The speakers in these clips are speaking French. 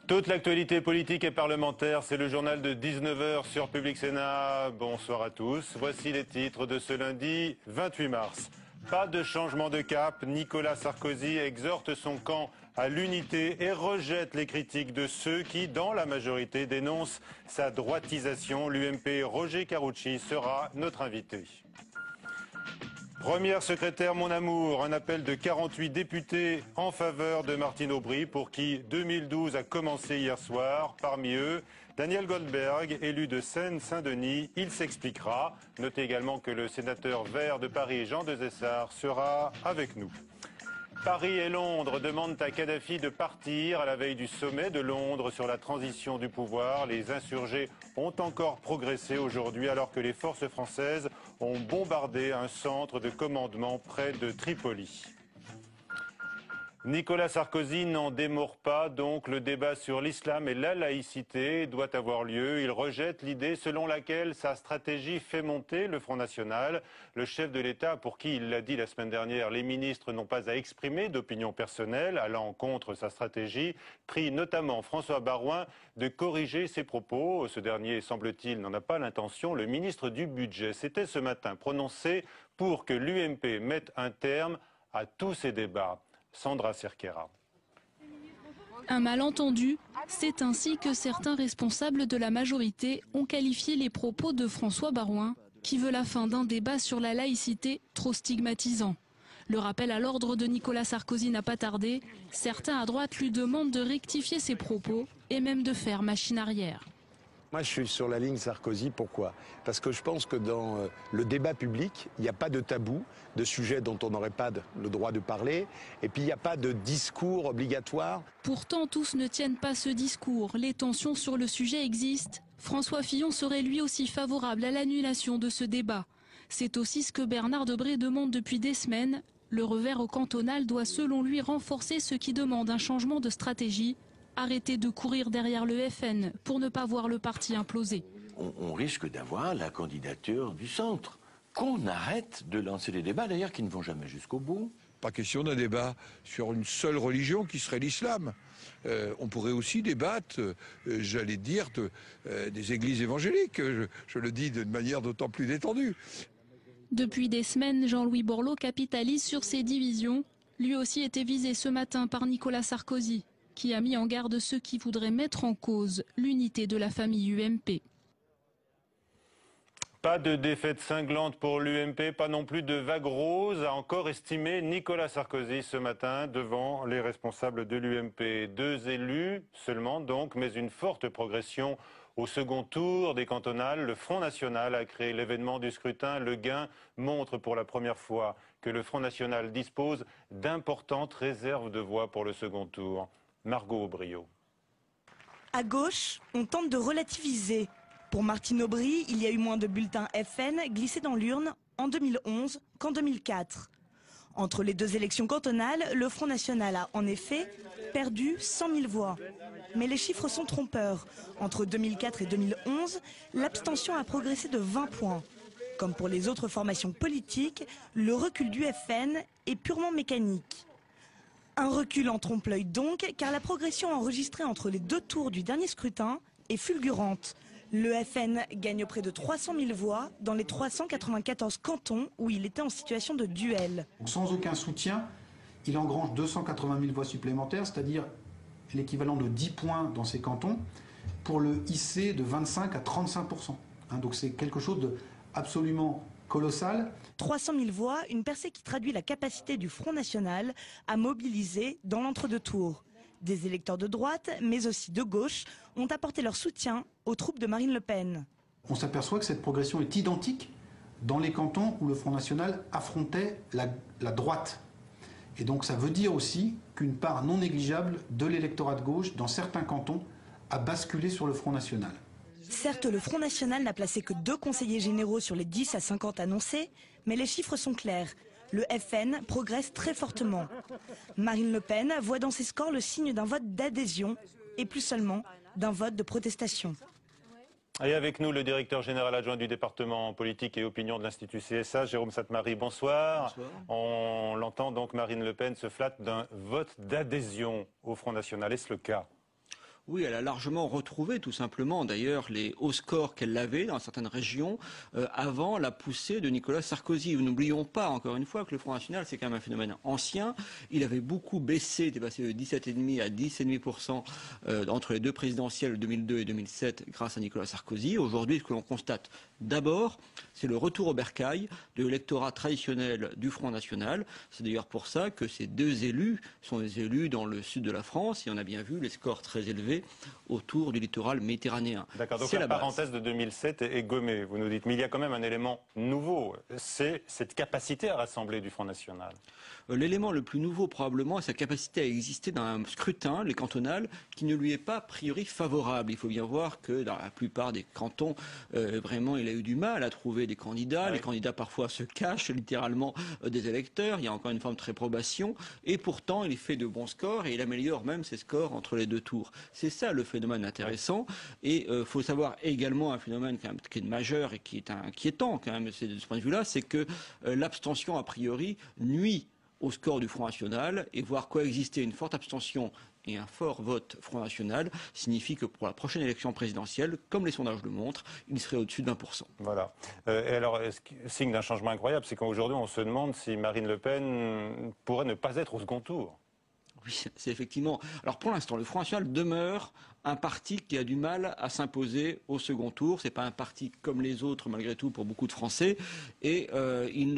Toute l'actualité politique et parlementaire, c'est le journal de 19 h sur Public Sénat. Bonsoir à tous. Voici les titres de ce lundi 28 mars. Pas de changement de cap. Nicolas Sarkozy exhorte son camp à l'unité et rejette les critiques de ceux qui, dans la majorité, dénoncent sa droitisation. L'UMP Roger Karoutchi sera notre invité. Première secrétaire Mon Amour, un appel de 48 députés en faveur de Martine Aubry pour qui 2012 a commencé hier soir. Parmi eux, Daniel Goldberg, élu de Seine-Saint-Denis, il s'expliquera. Notez également que le sénateur vert de Paris, Jean Desessard, sera avec nous. Paris et Londres demandent à Kadhafi de partir à la veille du sommet de Londres sur la transition du pouvoir. Les insurgés ont encore progressé aujourd'hui alors que les forces françaises ont bombardé un centre de commandement près de Tripoli. Nicolas Sarkozy n'en démord pas, donc le débat sur l'islam et la laïcité doit avoir lieu. Il rejette l'idée selon laquelle sa stratégie fait monter le Front National. Le chef de l'État, pour qui il l'a dit la semaine dernière, les ministres n'ont pas à exprimer d'opinion personnelle allant contre sa stratégie, prie notamment François Baroin de corriger ses propos. Ce dernier, semble-t-il, n'en a pas l'intention. Le ministre du Budget s'était ce matin prononcé pour que l'UMP mette un terme à tous ces débats. Sandra Cerquera. Un malentendu, c'est ainsi que certains responsables de la majorité ont qualifié les propos de François Baroin, qui veut la fin d'un débat sur la laïcité trop stigmatisant. Le rappel à l'ordre de Nicolas Sarkozy n'a pas tardé. Certains à droite lui demandent de rectifier ses propos et même de faire machine arrière. Moi, je suis sur la ligne Sarkozy. Pourquoi? Parce que je pense que dans le débat public, il n'y a pas de tabou, de sujet dont on n'aurait pas le droit de parler, et puis il n'y a pas de discours obligatoire. Pourtant, tous ne tiennent pas ce discours. Les tensions sur le sujet existent. François Fillon serait lui aussi favorable à l'annulation de ce débat. C'est aussi ce que Bernard Debré demande depuis des semaines. Le revers au cantonal doit selon lui renforcer ceux qui demandent un changement de stratégie. Arrêter de courir derrière le FN pour ne pas voir le parti imploser. On risque d'avoir la candidature du centre. Qu'on arrête de lancer des débats, d'ailleurs, qui ne vont jamais jusqu'au bout. Pas question d'un débat sur une seule religion qui serait l'islam. On pourrait aussi débattre, j'allais dire, des églises évangéliques. Je le dis d'une manière d'autant plus détendue. Depuis des semaines, Jean-Louis Borloo capitalise sur ces divisions. Lui aussi était visé ce matin par Nicolas Sarkozy, qui a mis en garde ceux qui voudraient mettre en cause l'unité de la famille UMP. Pas de défaite cinglante pour l'UMP, pas non plus de vague rose, a encore estimé Nicolas Sarkozy ce matin devant les responsables de l'UMP. 2 élus seulement donc, mais une forte progression au second tour des cantonales. Le Front National a créé l'événement du scrutin. Le gain montre pour la première fois que le Front National dispose d'importantes réserves de voix pour le second tour. Margot Aubrio. À gauche, on tente de relativiser. Pour Martine Aubry, il y a eu moins de bulletins FN glissés dans l'urne en 2011 qu'en 2004. Entre les 2 élections cantonales, le Front National a en effet perdu 100 000 voix. Mais les chiffres sont trompeurs. Entre 2004 et 2011, l'abstention a progressé de 20 points. Comme pour les autres formations politiques, le recul du FN est purement mécanique. Un recul en trompe-l'œil donc, car la progression enregistrée entre les 2 tours du dernier scrutin est fulgurante. Le FN gagne près de 300 000 voix dans les 394 cantons où il était en situation de duel. Sans aucun soutien, il engrange 280 000 voix supplémentaires, c'est-à-dire l'équivalent de 10 points dans ces cantons, pour le hisser de 25 à 35%. Donc c'est quelque chose d'absolument colossal. 300 000 voix, une percée qui traduit la capacité du Front National à mobiliser dans l'entre-deux tours. Des électeurs de droite, mais aussi de gauche, ont apporté leur soutien aux troupes de Marine Le Pen. On s'aperçoit que cette progression est identique dans les cantons où le Front National affrontait la droite. Et donc ça veut dire aussi qu'une part non négligeable de l'électorat de gauche, dans certains cantons, a basculé sur le Front National. Certes, le Front National n'a placé que 2 conseillers généraux sur les 10 à 50 annoncés, mais les chiffres sont clairs. Le FN progresse très fortement. Marine Le Pen voit dans ses scores le signe d'un vote d'adhésion et plus seulement d'un vote de protestation. Et avec nous, le directeur général adjoint du département politique et opinion de l'Institut CSA, Jérôme Sainte-Marie. Bonsoir. Bonsoir. On l'entend donc, Marine Le Pen se flatte d'un vote d'adhésion au Front National. Est-ce le cas? Oui, elle a largement retrouvé tout simplement d'ailleurs les hauts scores qu'elle avait dans certaines régions avant la poussée de Nicolas Sarkozy. N'oublions pas encore une fois que le Front National c'est quand même un phénomène ancien. Il avait beaucoup baissé, il était passé de 17,5 à 10,5% entre les deux présidentielles de 2002 et 2007 grâce à Nicolas Sarkozy. Aujourd'hui, ce que l'on constate d'abord, c'est le retour au bercail de l'électorat traditionnel du Front National. C'est d'ailleurs pour ça que ces deux élus sont des élus dans le sud de la France et on a bien vu les scores très élevés autour du littoral méditerranéen. D'accord, donc la parenthèse de 2007 est gommée, vous nous dites. Mais il y a quand même un élément nouveau, c'est cette capacité à rassembler du Front National. L'élément le plus nouveau probablement est sa capacité à exister dans un scrutin, les cantonales, qui ne lui est pas a priori favorable. Il faut bien voir que dans la plupart des cantons, vraiment il a eu du mal à trouver des candidats. Oui. Les candidats parfois se cachent littéralement des électeurs. Il y a encore une forme de réprobation. Et pourtant il fait de bons scores et il améliore même ses scores entre les deux tours. C'est ça le phénomène intéressant. Et il faut savoir également un phénomène qui est majeur et qui est inquiétant quand même de ce point de vue-là, c'est que l'abstention a priori nuit au score du Front National et voir coexister une forte abstention et un fort vote Front National signifie que pour la prochaine élection présidentielle, comme les sondages le montrent, il serait au-dessus de 20%. Voilà. Et alors, signe d'un changement incroyable, c'est qu'aujourd'hui on se demande si Marine Le Pen pourrait ne pas être au second tour. Oui, c'est effectivement. Alors pour l'instant, le Front National demeure un parti qui a du mal à s'imposer au second tour. C'est pas un parti comme les autres, malgré tout, pour beaucoup de Français. Et il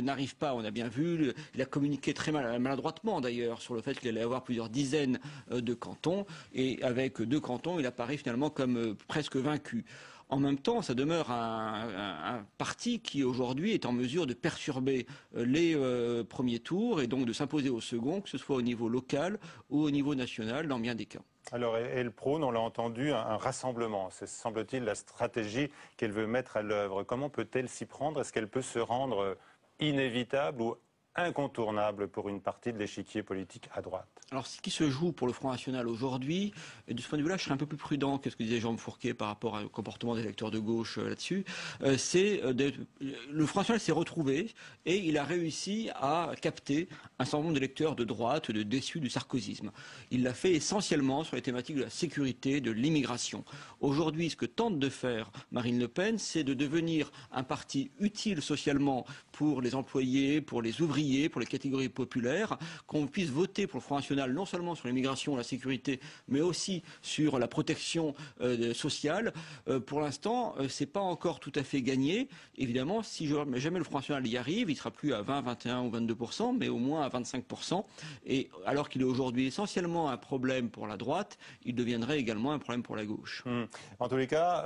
n'arrive pas, on a bien vu, il a communiqué très maladroitement d'ailleurs sur le fait qu'il allait avoir plusieurs dizaines de cantons. Et avec 2 cantons, il apparaît finalement comme presque vaincu. En même temps, ça demeure un parti qui aujourd'hui est en mesure de perturber les premiers tours et donc de s'imposer au second, que ce soit au niveau local ou au niveau national dans bien des cas. Alors, elle prône, on l'a entendu, un rassemblement. C'est, semble-t-il, la stratégie qu'elle veut mettre à l'œuvre. Comment peut-elle s'y prendre? Est-ce qu'elle peut se rendre inévitable ou incontournable pour une partie de l'échiquier politique à droite? Alors, ce qui se joue pour le Front National aujourd'hui, et de ce point de vue-là, je serais un peu plus prudent que ce que disait Jean Fourquet par rapport au comportement des électeurs de gauche là-dessus. Le Front National s'est retrouvé et il a réussi à capter un certain nombre d'électeurs de droite, de déçus du sarkozysme. Il l'a fait essentiellement sur les thématiques de la sécurité, de l'immigration. Aujourd'hui, ce que tente de faire Marine Le Pen, c'est de devenir un parti utile socialement pour les employés, pour les ouvriers, pour les catégories populaires, qu'on puisse voter pour le Front National non seulement sur l'immigration, la sécurité, mais aussi sur la protection sociale. Pour l'instant, c'est pas encore tout à fait gagné. Évidemment, si jamais le Front National y arrive, il sera plus à 20, 21 ou 22%, mais au moins à 25%. Et alors qu'il est aujourd'hui essentiellement un problème pour la droite, il deviendrait également un problème pour la gauche. En tous les cas,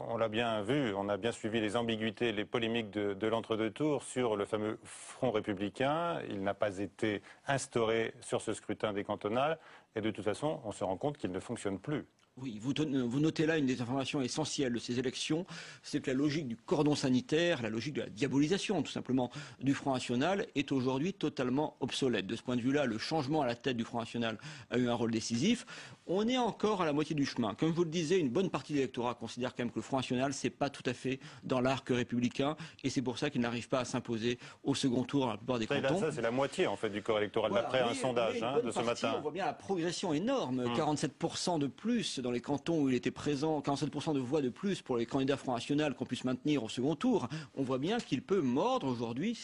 on l'a bien vu, on a bien suivi les ambiguïtés, les polémiques de l'entre-deux tours sur le fameux Front républicain. Il n'a pas été instauré sur ce scrutin des cantonales et de toute façon, on se rend compte qu'il ne fonctionne plus. Oui, vous notez là une des informations essentielles de ces élections, c'est que la logique du cordon sanitaire, la logique de la diabolisation tout simplement du Front National est aujourd'hui totalement obsolète. De ce point de vue-là, le changement à la tête du Front National a eu un rôle décisif. On est encore à la moitié du chemin. Comme je vous le disais, une bonne partie de l'électorat considère quand même que le Front National, c'est pas tout à fait dans l'arc républicain et c'est pour ça qu'il n'arrive pas à s'imposer au second tour dans la plupart des cantons. Ça, c'est la moitié en fait du corps électoral d'après un sondage de ce matin. On voit bien la progression énorme, 47% de plus dans les cantons où il était présent, 47% de voix de plus pour les candidats Front National qu'on puisse maintenir au second tour. On voit bien qu'il peut mordre aujourd'hui.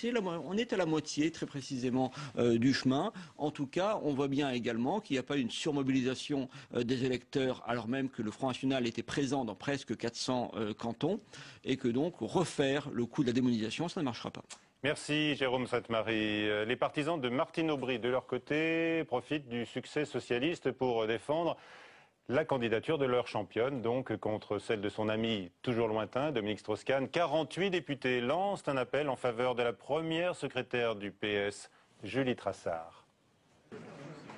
On est à la moitié très précisément du chemin. En tout cas, on voit bien également qu'il n'y a pas une surmobilisation des électeurs alors même que le Front National était présent dans presque 400 cantons et que donc refaire le coup de la démonisation, ça ne marchera pas. Merci Jérôme Sainte-Marie. Les partisans de Martine Aubry, de leur côté, profitent du succès socialiste pour défendre la candidature de leur championne, donc contre celle de son ami toujours lointain, Dominique Strauss-Kahn. 48 députés lancent un appel en faveur de la première secrétaire du PS, Julie Trassard.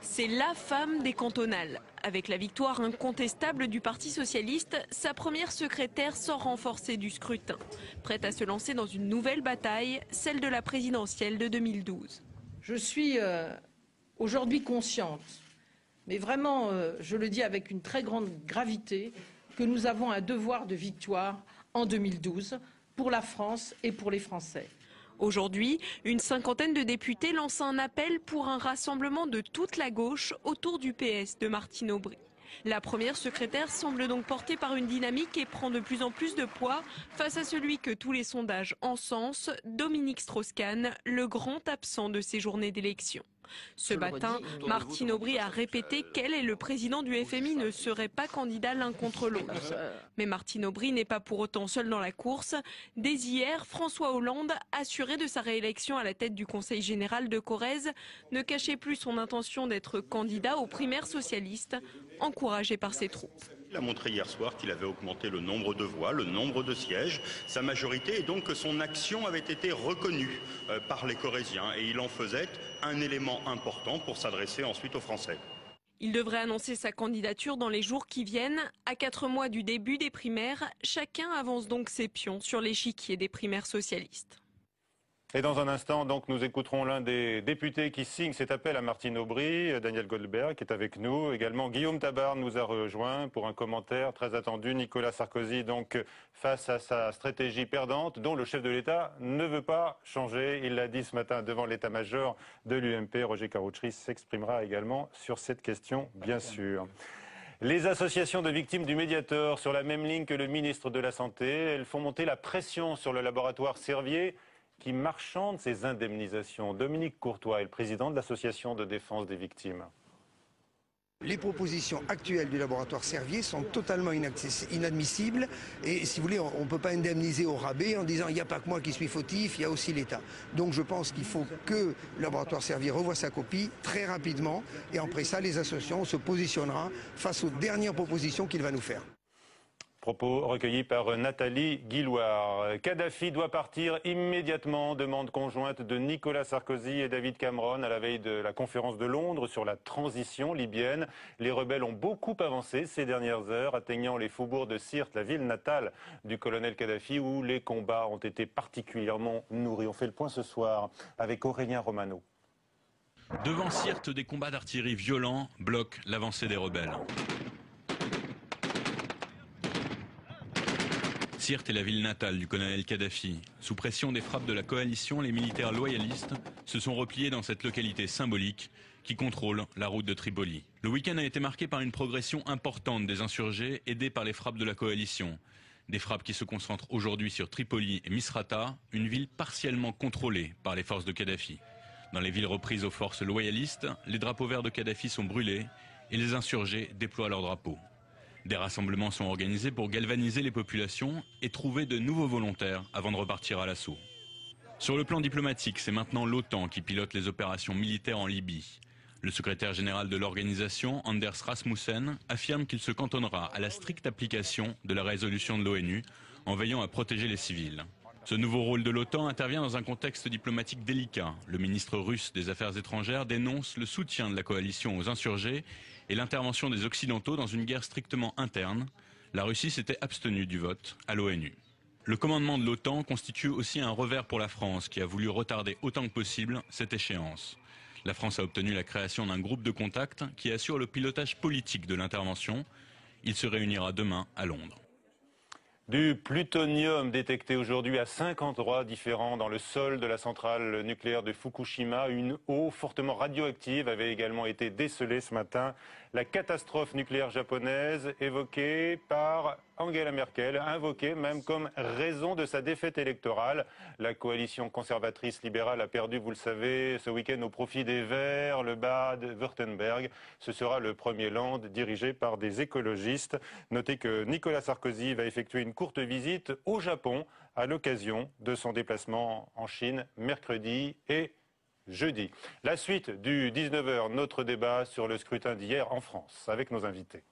C'est la femme des cantonales. Avec la victoire incontestable du Parti socialiste, sa première secrétaire sort renforcée du scrutin. Prête à se lancer dans une nouvelle bataille, celle de la présidentielle de 2012. Je suis aujourd'hui consciente, mais vraiment, je le dis avec une très grande gravité, que nous avons un devoir de victoire en 2012 pour la France et pour les Français. Aujourd'hui, une cinquantaine de députés lancent un appel pour un rassemblement de toute la gauche autour du PS de Martine Aubry. La première secrétaire semble donc portée par une dynamique et prend de plus en plus de poids face à celui que tous les sondages encensent, Dominique Strauss-Kahn, le grand absent de ces journées d'élection. Ce matin, Martine Aubry a répété qu'elle et le président du FMI ne seraient pas candidats l'un contre l'autre. Mais Martine Aubry n'est pas pour autant seule dans la course. Dès hier, François Hollande, assuré de sa réélection à la tête du Conseil général de Corrèze, ne cachait plus son intention d'être candidat aux primaires socialistes, encouragé par ses troupes. Il a montré hier soir qu'il avait augmenté le nombre de voix, le nombre de sièges, sa majorité, et donc que son action avait été reconnue par les Corréziens. Et il en faisait un élément important pour s'adresser ensuite aux Français. Il devrait annoncer sa candidature dans les jours qui viennent. À 4 mois du début des primaires, chacun avance donc ses pions sur l'échiquier des primaires socialistes. Et dans un instant, donc, nous écouterons l'un des députés qui signe cet appel à Martine Aubry, Daniel Goldberg, qui est avec nous. Également, Guillaume Tabar nous a rejoint pour un commentaire très attendu. Nicolas Sarkozy, donc, face à sa stratégie perdante, dont le chef de l'État ne veut pas changer. Il l'a dit ce matin devant l'état-major de l'UMP. Roger Karoutchi s'exprimera également sur cette question, bien sûr. Les associations de victimes du Mediator, sur la même ligne que le ministre de la Santé, elles font monter la pression sur le laboratoire Servier, qui marchande ses indemnisations. Dominique Courtois est le président de l'association de défense des victimes. Les propositions actuelles du laboratoire Servier sont totalement inadmissibles et si vous voulez, on ne peut pas indemniser au rabais en disant il n'y a pas que moi qui suis fautif, il y a aussi l'État. Donc je pense qu'il faut que le laboratoire Servier revoie sa copie très rapidement et après ça, les associations se positionneront face aux dernières propositions qu'il va nous faire. Propos recueillis par Nathalie Guillouard. Kadhafi doit partir immédiatement, demande conjointe de Nicolas Sarkozy et David Cameron à la veille de la conférence de Londres sur la transition libyenne. Les rebelles ont beaucoup avancé ces dernières heures, atteignant les faubourgs de Sirte, la ville natale du colonel Kadhafi, où les combats ont été particulièrement nourris. On fait le point ce soir avec Aurélien Romano. Devant Sirte, des combats d'artillerie violents bloquent l'avancée des rebelles. Sirte est la ville natale du colonel Kadhafi. Sous pression des frappes de la coalition, les militaires loyalistes se sont repliés dans cette localité symbolique qui contrôle la route de Tripoli. Le week-end a été marqué par une progression importante des insurgés aidés par les frappes de la coalition. Des frappes qui se concentrent aujourd'hui sur Tripoli et Misrata, une ville partiellement contrôlée par les forces de Kadhafi. Dans les villes reprises aux forces loyalistes, les drapeaux verts de Kadhafi sont brûlés et les insurgés déploient leurs drapeaux. Des rassemblements sont organisés pour galvaniser les populations et trouver de nouveaux volontaires avant de repartir à l'assaut. Sur le plan diplomatique, c'est maintenant l'OTAN qui pilote les opérations militaires en Libye. Le secrétaire général de l'organisation, Anders Rasmussen, affirme qu'il se cantonnera à la stricte application de la résolution de l'ONU en veillant à protéger les civils. Ce nouveau rôle de l'OTAN intervient dans un contexte diplomatique délicat. Le ministre russe des Affaires étrangères dénonce le soutien de la coalition aux insurgés et l'intervention des Occidentaux dans une guerre strictement interne. La Russie s'était abstenue du vote à l'ONU. Le commandement de l'OTAN constitue aussi un revers pour la France, qui a voulu retarder autant que possible cette échéance. La France a obtenu la création d'un groupe de contact qui assure le pilotage politique de l'intervention. Il se réunira demain à Londres. Du plutonium détecté aujourd'hui à 5 endroits différents dans le sol de la centrale nucléaire de Fukushima. Une eau fortement radioactive avait également été décelée ce matin. La catastrophe nucléaire japonaise évoquée par Angela Merkel, invoquée même comme raison de sa défaite électorale. La coalition conservatrice libérale a perdu, vous le savez, ce week-end au profit des Verts, le Bade-Württemberg. Ce sera le premier land dirigé par des écologistes. Notez que Nicolas Sarkozy va effectuer une courte visite au Japon à l'occasion de son déplacement en Chine mercredi et jeudi. La suite du 19h, notre débat sur le scrutin d'hier en France avec nos invités.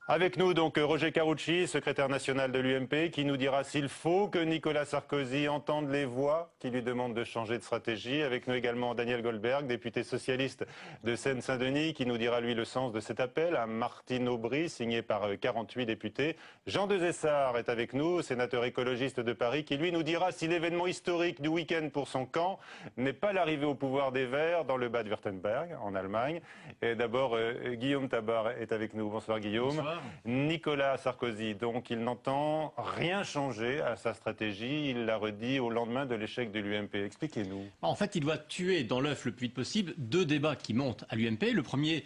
Avec nous donc Roger Karoutchi, secrétaire national de l'UMP, qui nous dira s'il faut que Nicolas Sarkozy entende les voix qui lui demandent de changer de stratégie. Avec nous également Daniel Goldberg, député socialiste de Seine-Saint-Denis, qui nous dira lui le sens de cet appel à Martine Aubry, signé par 48 députés. Jean Desessard est avec nous, sénateur écologiste de Paris, qui lui nous dira si l'événement historique du week-end pour son camp n'est pas l'arrivée au pouvoir des Verts dans le Bade-Württemberg, en Allemagne. Et d'abord, Guillaume Tabar est avec nous. Bonsoir Guillaume. Bonsoir. Nicolas Sarkozy. Donc il n'entend rien changer à sa stratégie. Il l'a redit au lendemain de l'échec de l'UMP. Expliquez-nous. En fait, il doit tuer dans l'œuf le plus vite possible 2 débats qui montent à l'UMP. Le premier,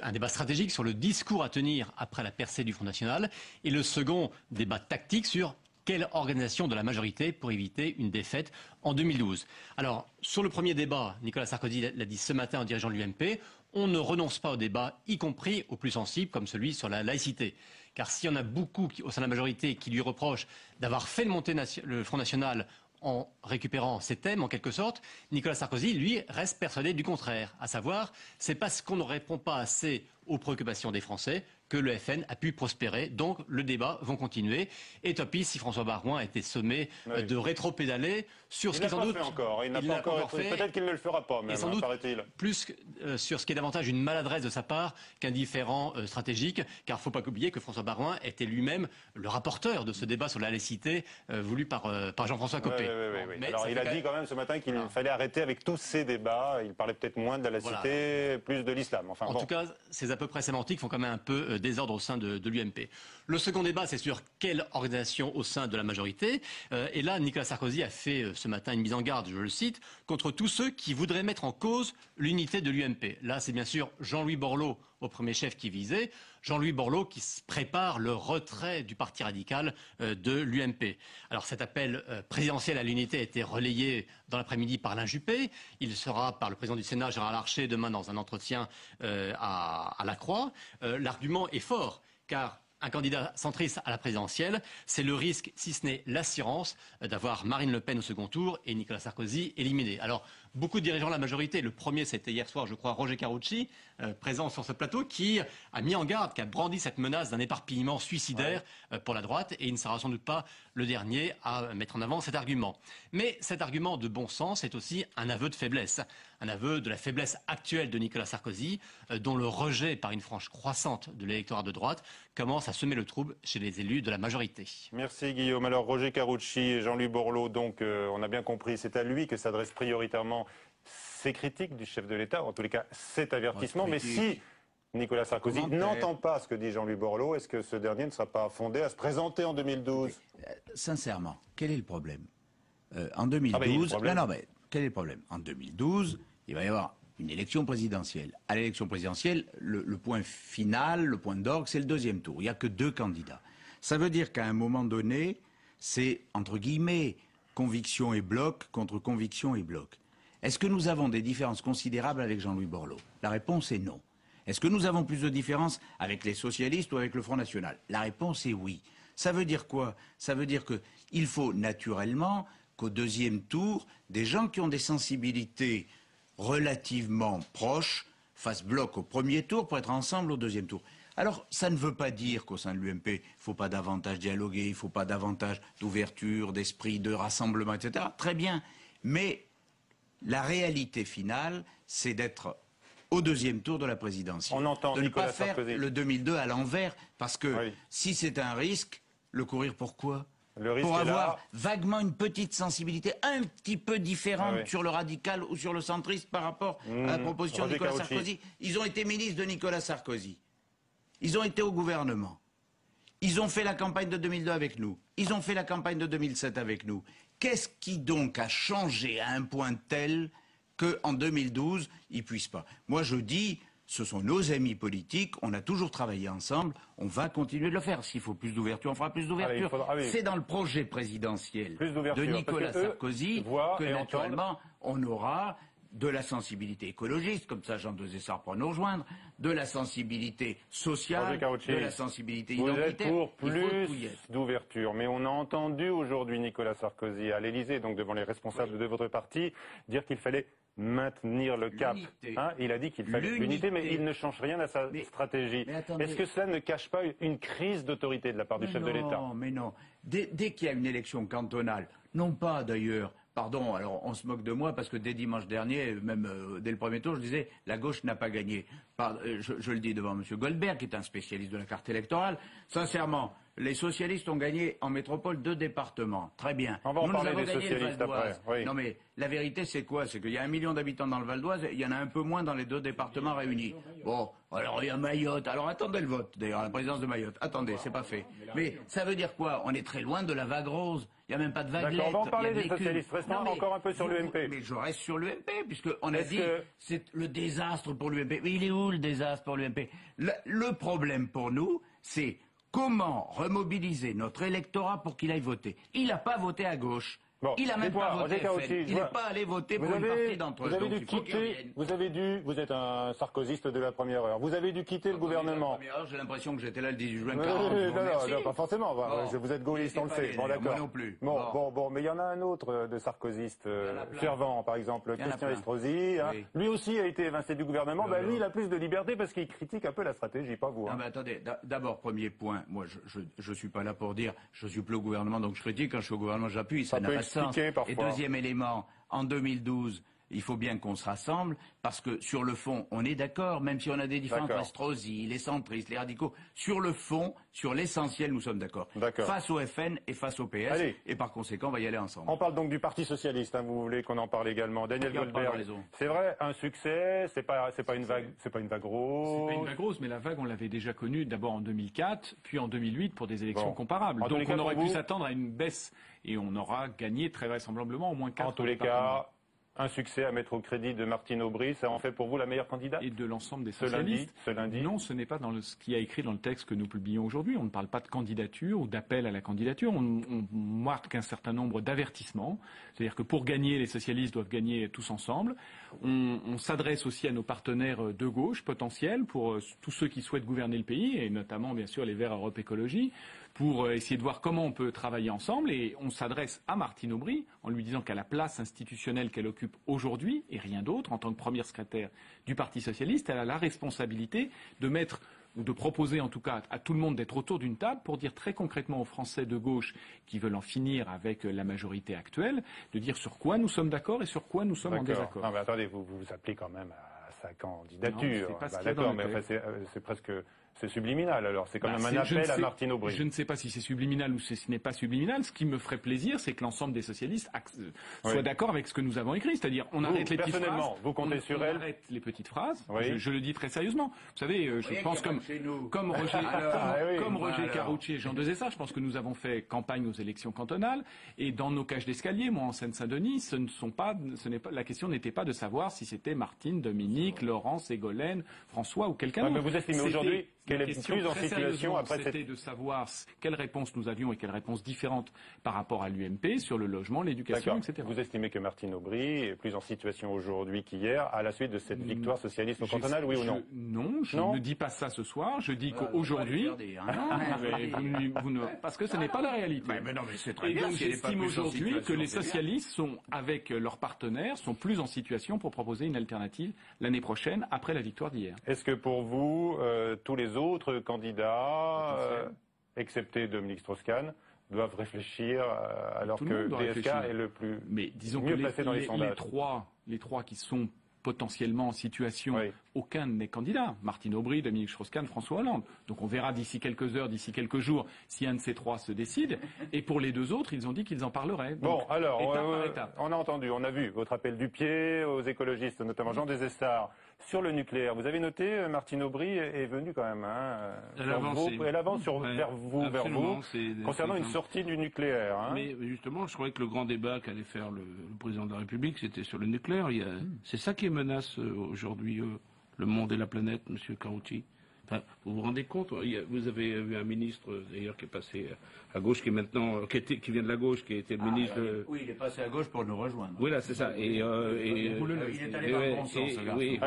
un débat stratégique sur le discours à tenir après la percée du Front National. Et le second, débat tactique sur quelle organisation de la majorité pour éviter une défaite en 2012. Alors, sur le premier débat, Nicolas Sarkozy l'a dit ce matin en dirigeant de l'UMP, on ne renonce pas au débat, y compris aux plus sensibles, comme celui sur la laïcité. Car s'il y en a beaucoup au sein de la majorité qui lui reprochent d'avoir fait monter le Front National en récupérant ces thèmes, en quelque sorte, Nicolas Sarkozy, lui, reste persuadé du contraire. À savoir, c'est parce qu'on ne répond pas assez aux préoccupations des Français que le FN a pu prospérer. Donc, le débat va continuer. Et tant pis si François Baroin a été sommé de rétro-pédaler sur ce qui est sans doute... Il n'a pas encore fait. Peut-être qu'il ne le fera pas, même, et sans doute paraît-il. Plus sur ce qui est davantage une maladresse de sa part qu'un différend stratégique. Car il ne faut pas oublier que François Baroin était lui-même le rapporteur de ce débat sur la laïcité voulu par Jean-François Copé. Oui. Alors, il a dit quand même ce matin qu'il fallait arrêter avec tous ces débats. Il parlait peut-être moins de la laïcité, plus de l'islam. Enfin, en tout cas, ces à peu près sémantiques font quand même un peu désordre au sein de l'UMP. Le second débat, c'est sur quelle organisation au sein de la majorité. Et là, Nicolas Sarkozy a fait ce matin une mise en garde, je le cite, contre tous ceux qui voudraient mettre en cause l'unité de l'UMP. Là, c'est bien sûr Jean-Louis Borloo au premier chef qui visait. Jean-Louis Borloo qui prépare le retrait du Parti radical de l'UMP. Alors cet appel présidentiel à l'unité a été relayé dans l'après-midi par Alain Juppé. Il sera par le président du Sénat, Gérard Larcher, demain dans un entretien à la Croix. L'argument est fort, car un candidat centriste à la présidentielle, c'est le risque, si ce n'est l'assurance, d'avoir Marine Le Pen au second tour et Nicolas Sarkozy éliminé. Alors, beaucoup de dirigeants de la majorité, le premier c'était hier soir, je crois, Roger Carucci, présent sur ce plateau, qui a mis en garde, qui a brandi cette menace d'un éparpillement suicidaire pour la droite, et il ne sera sans doute pas le dernier à mettre en avant cet argument. Mais cet argument de bon sens est aussi un aveu de faiblesse, un aveu de la faiblesse actuelle de Nicolas Sarkozy, dont le rejet par une frange croissante de l'électorat de droite commence à semer le trouble chez les élus de la majorité. Merci Guillaume. Alors Roger Carucci et Jean-Louis Borloo, donc on a bien compris, c'est à lui que s'adressent prioritairement ces critiques du chef de l'État, en tous les cas cet avertissement. Mais si Nicolas Sarkozy n'entend pas ce que dit Jean-Louis Borloo, est-ce que ce dernier ne sera pas fondé à se présenter en 2012 ? Sincèrement, quel est le problème en 2012, quel est le problème ? En 2012, il va y avoir une élection présidentielle. À l'élection présidentielle, le point final, le point d'orgue, c'est le deuxième tour. Il n'y a que 2 candidats. Ça veut dire qu'à un moment donné, c'est, entre guillemets, conviction et bloc contre conviction et bloc. Est-ce que nous avons des différences considérables avec Jean-Louis Borloo ? La réponse est non. Est-ce que nous avons plus de différences avec les socialistes ou avec le Front National ? La réponse est oui. Ça veut dire quoi ? Ça veut dire qu'il faut naturellement qu'au deuxième tour, des gens qui ont des sensibilités relativement proches fassent bloc au premier tour pour être ensemble au deuxième tour. Alors, ça ne veut pas dire qu'au sein de l'UMP, il ne faut pas davantage dialoguer, il ne faut pas davantage d'ouverture, d'esprit, de rassemblement, etc. Très bien. Mais la réalité finale, c'est d'être au deuxième tour de la présidentielle. On entend de ne Nicolas pas faire Sarkozy. le 2002 à l'envers, parce que si c'est un risque, le courir pourquoi ? Le risque pour est avoir là. vaguement une petite sensibilité un petit peu différente sur le radical ou sur le centriste par rapport à la proposition de Nicolas Sarkozy. Ils ont été ministres de Nicolas Sarkozy. Ils ont été au gouvernement. Ils ont fait la campagne de 2002 avec nous. Ils ont fait la campagne de 2007 avec nous. Qu'est-ce qui donc a changé à un point tel qu'en 2012, ils ne puissent pas ? Moi, je dis, ce sont nos amis politiques, on a toujours travaillé ensemble, on va continuer de le faire. S'il faut plus d'ouverture, on fera plus d'ouverture. C'est dans le projet présidentiel de Nicolas Sarkozy que, naturellement, on aura de la sensibilité écologiste, comme ça Jean Desessard pourra nous rejoindre, de la sensibilité sociale, de la sensibilité identitaire. Vous êtes pour plus d'ouverture, mais on a entendu aujourd'hui Nicolas Sarkozy à l'Élysée, donc devant les responsables de votre parti, dire qu'il fallait maintenir le cap. Il a dit qu'il fallait l'unité, mais il ne change rien à sa stratégie. Est-ce que cela ne cache pas une crise d'autorité de la part du chef de l'État ? Non, mais non. Dès qu'il y a une élection cantonale, non pas d'ailleurs... Pardon, alors on se moque de moi parce que dès dimanche dernier, même dès le premier tour, je disais la gauche n'a pas gagné. Je le dis devant M. Goldberg, qui est un spécialiste de la carte électorale. Sincèrement, Les socialistes ont gagné en métropole 2 départements. Très bien. On va en parler nous avons des gagné le socialistes Val d'Oise. après. Oui. Non mais la vérité c'est quoi? C'est qu'il y a 1 million d'habitants dans le Val d'Oise, il y en a un peu moins dans les 2 départements réunis. Bon, alors il y a Mayotte. Alors attendez le vote, d'ailleurs, la présidence de Mayotte. Attendez, c'est pas fait. Mais ça veut dire quoi? On est très loin de la vague rose. Il n'y a même pas de vaguelette. D'accord, on va en parler il y a des socialistes. Restons encore un peu sur l'UMP. Mais je reste sur l'UMP, puisqu'on a dit c'est le désastre pour l'UMP. Mais il est où le désastre pour l'UMP? Le problème pour nous, c'est comment remobiliser notre électorat pour qu'il aille voter. Il n'a pas voté à gauche. Bon, il n'a même pas voté FN. Il n'est vois. pas allé voter pour une partie d'entre eux. Vous êtes un sarkozyste de la première heure. Vous avez dû quitter le gouvernement. J'ai l'impression que j'étais là le 18 juin 40. Non, pas forcément. Vous êtes gaulliste, on le sait. Bon, d'accord. Moi non plus. Bon, mais il y en a un autre de sarkozyste fervent, par exemple, Christian Estrosi. Hein. Oui. Lui aussi a été évincé du gouvernement. Lui, il a plus de liberté parce qu'il critique un peu la stratégie, pas vous. Hein. Non, mais attendez, d'abord, premier point. Moi, je suis pas là pour dire je suis plus au gouvernement, donc je critique. Quand je suis au gouvernement, j'appuie. Ça n'a pas de sens. Parfois. Et deuxième élément, en 2012, il faut bien qu'on se rassemble, parce que sur le fond, on est d'accord, même si on a des différences, Estrosi, les centristes, les radicaux, sur le fond, sur l'essentiel, nous sommes d'accord. Face au FN et face au PS, et par conséquent, on va y aller ensemble. On parle donc du Parti Socialiste, hein, vous voulez qu'on en parle également. Daniel Goldberg, c'est vrai, un succès, c'est pas une vague rose. C'est pas une vague rose, mais la vague, on l'avait déjà connue d'abord en 2004, puis en 2008 pour des élections comparables. Donc on aurait pu s'attendre à une baisse, et on aura gagné très vraisemblablement au moins 4 En tous les cas, un succès à mettre au crédit de Martine Aubry, ça en fait pour vous la meilleure candidate? Et de l'ensemble des socialistes. Ce lundi. Non, ce n'est pas dans ce qui a écrit dans le texte que nous publions aujourd'hui. On ne parle pas de candidature ou d'appel à la candidature. On marque un certain nombre d'avertissements. C'est-à-dire que pour gagner, les socialistes doivent gagner tous ensemble. On s'adresse aussi à nos partenaires de gauche potentiels, pour tous ceux qui souhaitent gouverner le pays, et notamment, bien sûr, les Verts Europe Écologie, pour essayer de voir comment on peut travailler ensemble. Et on s'adresse à Martine Aubry en lui disant qu'à la place institutionnelle qu'elle occupe aujourd'hui, et rien d'autre, en tant que première secrétaire du Parti socialiste, elle a la responsabilité de mettre, ou de proposer en tout cas à tout le monde d'être autour d'une table pour dire très concrètement aux Français de gauche qui veulent en finir avec la majorité actuelle, de dire sur quoi nous sommes d'accord et sur quoi nous sommes en désaccord. Non mais attendez, vous vous appelez quand même à sa candidature. Non, d'accord, mais enfin, c'est presque... C'est subliminal alors, c'est quand même un appel à Martine Aubry. Je ne sais pas si c'est subliminal ou si ce n'est pas subliminal. Ce qui me ferait plaisir, c'est que l'ensemble des socialistes soient d'accord avec ce que ce que nous avons écrit. C'est-à-dire, on arrête les petites phrases. Personnellement, vous comptez sur elle? On arrête les petites phrases. Je le dis très sérieusement. Vous savez, je pense comme Roger Carucci et Jean Desessard, je pense que nous avons fait campagne aux élections cantonales. Et dans nos cages d'escalier, moi en Seine-Saint-Denis, la question n'était pas de savoir si c'était Martine, Dominique, Laurent, Ségolène, François ou quelqu'un d'autre. Mais vous estimez aujourd'hui qu'elle est plus en situation après c'était de savoir quelles réponses nous avions et quelles réponses différentes par rapport à l'UMP sur le logement, l'éducation, etc. Vous estimez que Martine Aubry est plus en situation aujourd'hui qu'hier à la suite de cette victoire socialiste au cantonal, oui ou non? Non, je ne dis pas ça ce soir. Je dis qu'aujourd'hui, parce que ce n'est pas la réalité. Mais non, mais c'est très bien. Donc j'estime aujourd'hui que les socialistes sont, avec leurs partenaires, sont plus en situation pour proposer une alternative l'année prochaine après la victoire d'hier. Est-ce que pour vous, tous les autres candidats, excepté Dominique Strauss-Kahn, doivent réfléchir alors que DSK est le plus mieux placé dans les sondages? Les trois qui sont potentiellement en situation, aucun n'est candidat. Martine Aubry, Dominique Strauss-Kahn, François Hollande. Donc on verra d'ici quelques heures, d'ici quelques jours, si un de ces trois se décide. Et pour les deux autres, ils ont dit qu'ils en parleraient. Donc, bon, alors, étape par étape. On a entendu, on a vu votre appel du pied aux écologistes, notamment Jean Desessard, sur le nucléaire. Vous avez noté, Martine Aubry est venue quand même. Elle avance vers vous, concernant une sortie du nucléaire. Hein. Mais justement, je croyais que le grand débat qu'allait faire le président de la République, c'était sur le nucléaire. C'est ça qui menace aujourd'hui le monde et la planète, Monsieur Carucci. Enfin, vous vous rendez compte, vous avez eu un ministre d'ailleurs qui est passé à gauche, qui est maintenant, qui vient de la gauche, qui a été le ministre. Oui, il est passé à gauche pour nous rejoindre. Oui, là, c'est ça. Il est allé dans le bon sens, ce garçon. Oui,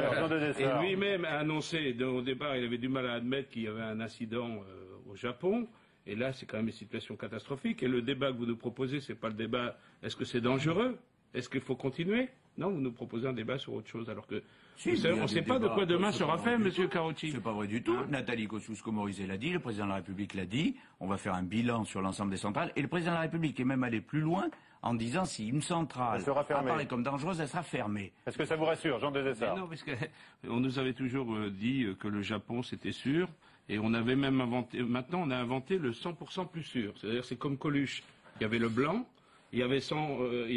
et lui-même a annoncé, au départ, il avait du mal à admettre qu'il y avait un incident au Japon. Et là, c'est quand même une situation catastrophique. Et le débat que vous nous proposez, c'est pas le débat. Est-ce que c'est dangereux? Est-ce qu'il faut continuer? Non, vous nous proposez un débat sur autre chose, alors que on ne sait pas de quoi demain sera fait, Monsieur Carucci. C'est pas vrai du tout. Nathalie Kosciusko-Morizet l'a dit, le président de la République l'a dit. On va faire un bilan sur l'ensemble des centrales. Et le président de la République est même allé plus loin en disant si une centrale apparaît comme dangereuse, elle sera fermée. Est-ce que ça vous rassure, Jean Desessarts? Non, parce qu'on nous avait toujours dit que le Japon c'était sûr, et on avait même inventé, maintenant on a inventé le 100% plus sûr. C'est-à-dire c'est comme Coluche. Il y avait le blanc, il y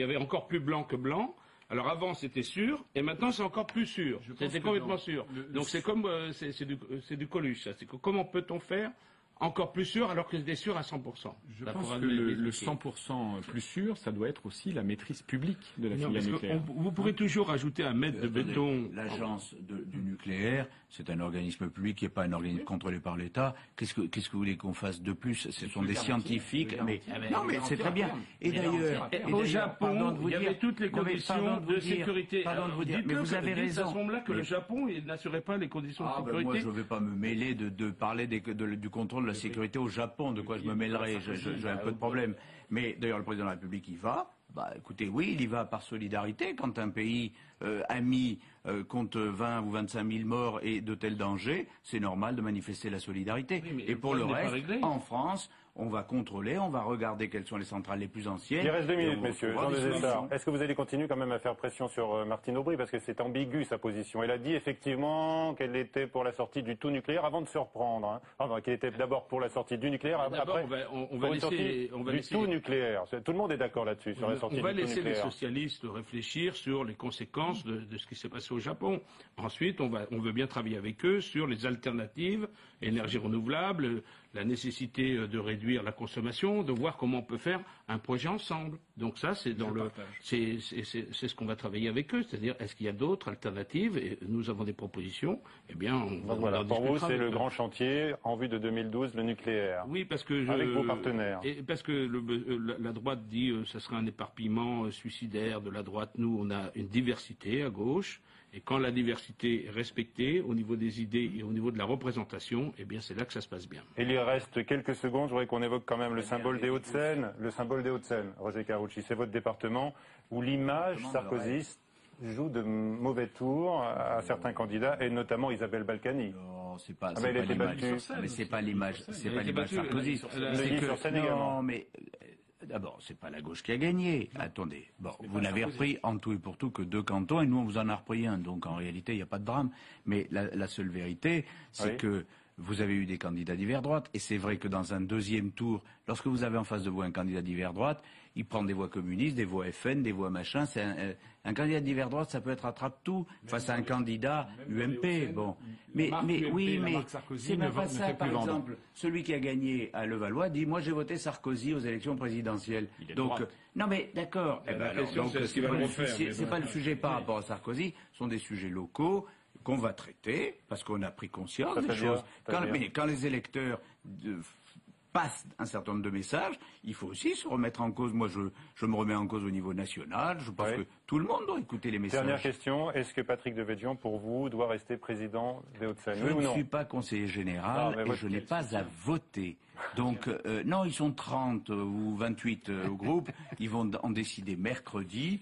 avait encore plus blanc que blanc. Alors avant c'était sûr, et maintenant c'est encore plus sûr. C'était complètement sûr. Donc c'est comme c'est du Coluche. Comment peut-on faire encore plus sûr alors que c'était sûr à 100%? Je pense que le 100% plus sûr, ça doit être aussi la maîtrise publique de la filière nucléaire. Vous pourrez toujours ajouter un mètre de béton. L'agence du nucléaire, c'est un organisme public qui n'est pas un organisme contrôlé par l'État. Qu'est-ce que vous voulez qu'on fasse de plus? Ce sont des scientifiques. Non, mais c'est très bien. Et d'ailleurs, au Japon, il y avait toutes les conditions de sécurité. Mais vous avez raison. Dites à ce moment-là que le Japon n'assurait pas les conditions de sécurité. Moi, je ne vais pas me mêler de parler du contrôle de la sécurité au Japon. De quoi je me mêlerai? J'ai un peu de problème. Mais d'ailleurs, le président de la République y va. Écoutez, oui, il y va par solidarité. Quand un pays ami compte 20 ou 25 000 morts et de tels dangers, c'est normal de manifester la solidarité. Et pour le reste, en France, on va contrôler, on va regarder quelles sont les centrales les plus anciennes. Il reste 2 minutes, messieurs. Jean Desessarts, est-ce que vous allez continuer quand même à faire pression sur Martine Aubry? Parce que c'est ambigu sa position. Elle a dit effectivement qu'elle était pour la sortie du tout nucléaire avant de se reprendre. Hein. Pardon, qu'elle était d'abord pour la sortie du nucléaire, après on va laisser du tout nucléaire. Tout le monde est d'accord là-dessus, sur la sortie du tout nucléaire. On va laisser les socialistes réfléchir sur les conséquences de ce qui s'est passé au Japon. Ensuite, on veut bien travailler avec eux sur les alternatives, énergie renouvelable, la nécessité de réduire la consommation, de voir comment on peut faire un projet ensemble. Donc ça, c'est ce qu'on va travailler avec eux, c'est-à-dire est-ce qu'il y a d'autres alternatives, et nous avons des propositions, eh bien on voilà, pour vous, c'est le grand chantier en vue de 2012, le nucléaire. Oui, parce que avec vos partenaires. Et parce que la droite dit ça serait un éparpillement suicidaire de la droite. Nous, on a une diversité à gauche. Et quand la diversité est respectée au niveau des idées et au niveau de la représentation, eh bien c'est là que ça se passe bien. Il y reste quelques secondes. Je voudrais qu'on évoque quand même le symbole des Hauts-de-Seine. Le symbole des Hauts-de-Seine, Roger Carucci, c'est votre département où l'image sarkozyste joue de mauvais tours à certains candidats et notamment Isabelle Balkany. Non, c'est pas l'image. Mais c'est pas l'image. C'est pas l'image sarkozyste. Non, mais d'abord, c'est pas la gauche qui a gagné. Attendez. Bon, vous n'avez repris en tout et pour tout que 2 cantons et nous on vous en a repris un. Donc en réalité, il n'y a pas de drame. Mais la seule vérité, c'est que vous avez eu des candidats divers droite et c'est vrai que dans un deuxième tour, lorsque vous avez en face de vous un candidat divers droite, il prend des voix communistes, des voix FN, des voix machin. C'est un candidat divers droite, ça peut être attrape-tout face à un candidat UMP. Bon, mais c'est même pas ça. Par exemple, celui qui a gagné à Levallois dit moi j'ai voté Sarkozy aux élections présidentielles. Donc non mais d'accord. C'est pas le sujet par rapport à Sarkozy. Ce sont des sujets locaux qu'on va traiter parce qu'on a pris conscience des choses. Quand les électeurs passent un certain nombre de messages, il faut aussi se remettre en cause. Moi, je me remets en cause au niveau national. Je pense que tout le monde doit écouter les messages. Dernière question, est-ce que Patrick Devedjian, pour vous, doit rester président des Hauts-de-Seine? Je ne suis pas conseiller général et je n'ai pas à voter. Donc, non, ils sont 30 ou 28 au groupe. Ils vont en décider mercredi.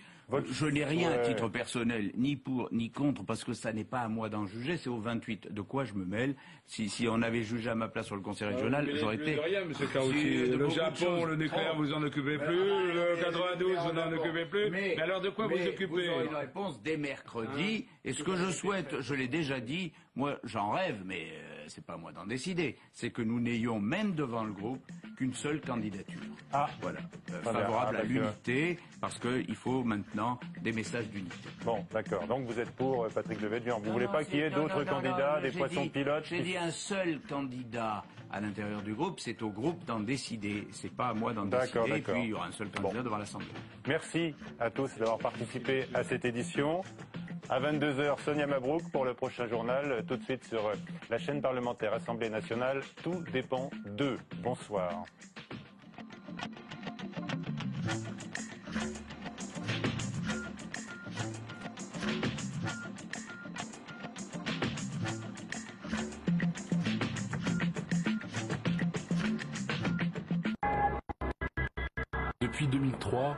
Je n'ai rien à titre personnel, ni pour, ni contre, parce que ça n'est pas à moi d'en juger, c'est aux 28. De quoi je me mêle? Si on avait jugé à ma place sur le conseil régional, j'aurais été... De rien, monsieur Carucci. Le Japon, le nucléaire, vous en occupez plus. Le 92, vous n'en occupez plus. Mais alors de quoi vous occupez? Vous aurez une réponse dès mercredi. Et ce que je souhaite, je l'ai déjà dit, moi j'en rêve, mais c'est pas à moi d'en décider. C'est que nous n'ayons même devant le groupe qu'une seule candidature. Voilà. Favorable à l'unité, parce qu'il faut maintenant des messages d'unité. Bon, d'accord. Donc vous êtes pour Patrick Devedjian. Vous ne voulez pas qu'il y ait d'autres candidats, des poissons pilotes? J'ai dit un seul candidat à l'intérieur du groupe, c'est au groupe d'en décider. C'est pas à moi d'en décider. Et puis il y aura un seul candidat devant l'Assemblée. Merci à tous d'avoir participé à cette édition. À 22h, Sonia Mabrouk pour le prochain journal. Tout de suite sur la chaîne parlementaire Assemblée nationale. Tout dépend d'eux. Bonsoir. Depuis 2003,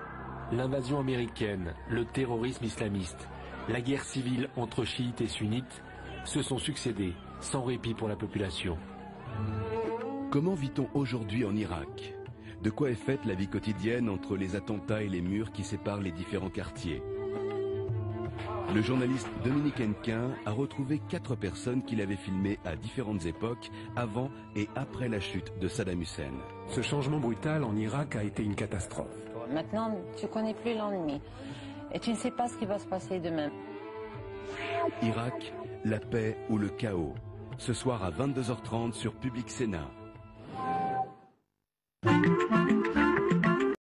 l'invasion américaine, le terrorisme islamiste, la guerre civile entre chiites et sunnites se sont succédés sans répit pour la population. Comment vit-on aujourd'hui en Irak? De quoi est faite la vie quotidienne entre les attentats et les murs qui séparent les différents quartiers? Le journaliste Dominique Hennequin a retrouvé 4 personnes qu'il avait filmées à différentes époques, avant et après la chute de Saddam Hussein. Ce changement brutal en Irak a été une catastrophe. Maintenant, tu connais plus l'ennemi et tu ne sais pas ce qui va se passer demain. Irak, la paix ou le chaos. Ce soir à 22h30 sur Public Sénat.